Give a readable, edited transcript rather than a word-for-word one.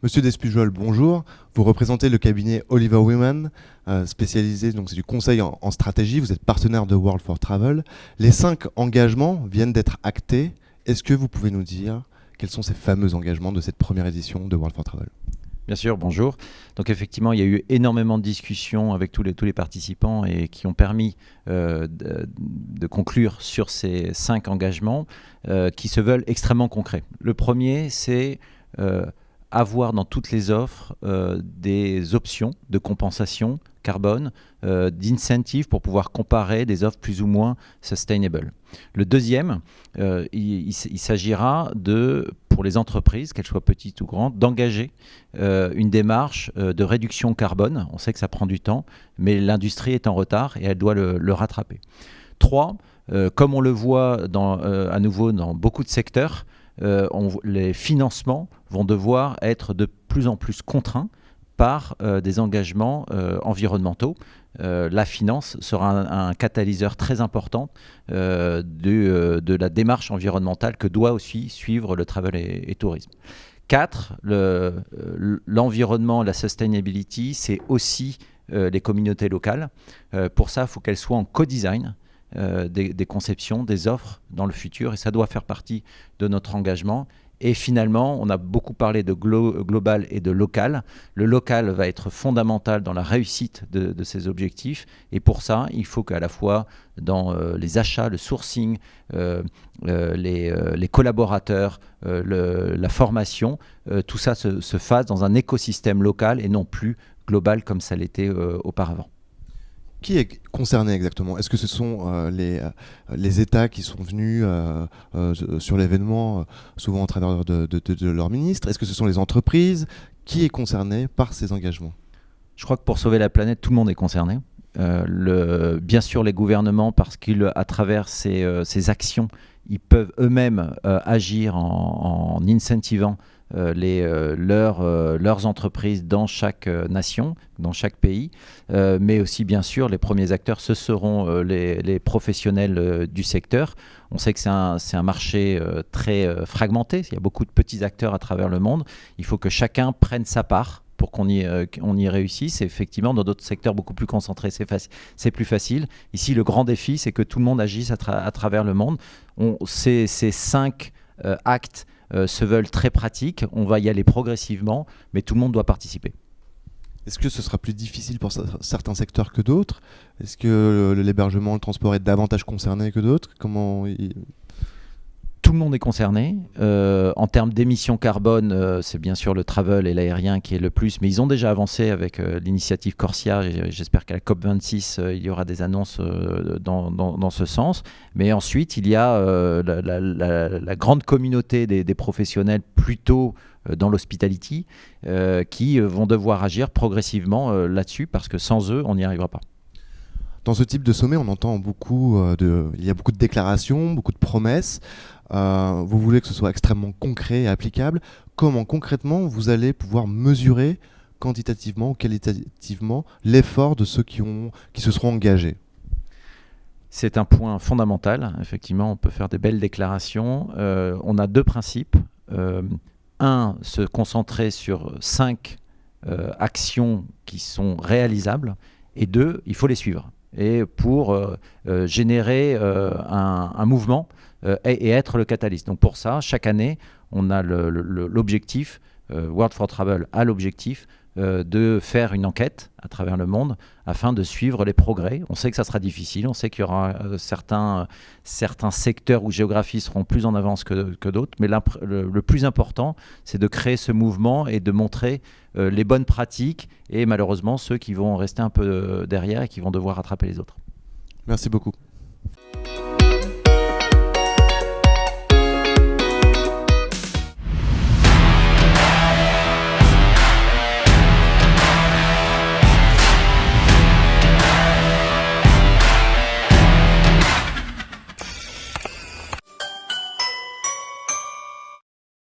Monsieur Despujol, bonjour. Vous représentez le cabinet Oliver Wyman, spécialisé, donc c'est du conseil en stratégie. Vous êtes partenaire de World for Travel. Les 5 engagements viennent d'être actés. Est-ce que vous pouvez nous dire quels sont ces fameux engagements de cette première édition de World for Travel? Bien sûr, bonjour. Donc effectivement, il y a eu énormément de discussions avec tous les participants et qui ont permis de conclure sur ces 5 engagements qui se veulent extrêmement concrets. Le premier, c'est avoir dans toutes les offres des options de compensation carbone, d'incentives pour pouvoir comparer des offres plus ou moins sustainable. Le deuxième, il s'agira pour les entreprises, qu'elles soient petites ou grandes, d'engager une démarche de réduction carbone. On sait que ça prend du temps, mais l'industrie est en retard et elle doit le rattraper. 3, comme on le voit à nouveau dans beaucoup de secteurs, les financements vont devoir être de plus en plus contraints par des engagements environnementaux. La finance sera un catalyseur très important de la démarche environnementale que doit aussi suivre le travel et tourisme. 4, l'environnement, la sustainability, c'est aussi les communautés locales. Pour ça, il faut qu'elles soient en co-design des conceptions, des offres dans le futur, et ça doit faire partie de notre engagement. Et finalement, on a beaucoup parlé de global et de local. Le local va être fondamental dans la réussite de ces objectifs. Et pour ça, il faut qu'à la fois dans les achats, le sourcing, les collaborateurs, la formation, tout ça se fasse dans un écosystème local et non plus global comme ça l'était auparavant. Qui est concerné exactement? Est-ce que ce sont les États qui sont venus sur l'événement, souvent en travers de leur ministre? Est-ce que ce sont les entreprises? Qui est concerné par ces engagements? Je crois que pour sauver la planète, tout le monde est concerné. Bien sûr les gouvernements, parce qu'à travers ces actions, ils peuvent eux-mêmes agir en incentivant leurs entreprises dans chaque nation, dans chaque pays, mais aussi bien sûr les premiers acteurs, ce seront les professionnels du secteur. On sait que c'est un marché très fragmenté, il y a beaucoup de petits acteurs à travers le monde, il faut que chacun prenne sa part pour qu'on y réussisse. Et effectivement, dans d'autres secteurs beaucoup plus concentrés, c'est plus facile. Ici, le grand défi, c'est que tout le monde agisse à travers le monde. Ces 5 actes se veulent très pratiques. On va y aller progressivement, mais tout le monde doit participer. Est-ce que ce sera plus difficile pour certains secteurs que d'autres? Est-ce que l'hébergement, le transport est davantage concerné que d'autres? Tout le monde est concerné. En termes d'émissions carbone, c'est bien sûr le travel et l'aérien qui est le plus, mais ils ont déjà avancé avec l'initiative Corsia. J'espère qu'à la COP26, il y aura des annonces dans ce sens. Mais ensuite, il y a la grande communauté des professionnels plutôt dans l'hospitality qui vont devoir agir progressivement là-dessus parce que sans eux, on n'y arrivera pas. Dans ce type de sommet, on entend beaucoup il y a beaucoup de déclarations, beaucoup de promesses. Vous voulez que ce soit extrêmement concret et applicable. Comment concrètement vous allez pouvoir mesurer quantitativement ou qualitativement l'effort de ceux qui se seront engagés? C'est un point fondamental. Effectivement, on peut faire des belles déclarations. On a 2 principes. Un, se concentrer sur 5 actions qui sont réalisables. Et 2, il faut les suivre. Et pour générer un mouvement et être le catalyste. Donc pour ça, chaque année, on a l'objectif, World for Travel a l'objectif de faire une enquête à travers le monde afin de suivre les progrès. On sait que ça sera difficile, on sait qu'il y aura certains secteurs ou géographies seront plus en avance que d'autres, mais le plus important, c'est de créer ce mouvement et de montrer les bonnes pratiques et malheureusement ceux qui vont rester un peu derrière et qui vont devoir rattraper les autres. Merci beaucoup.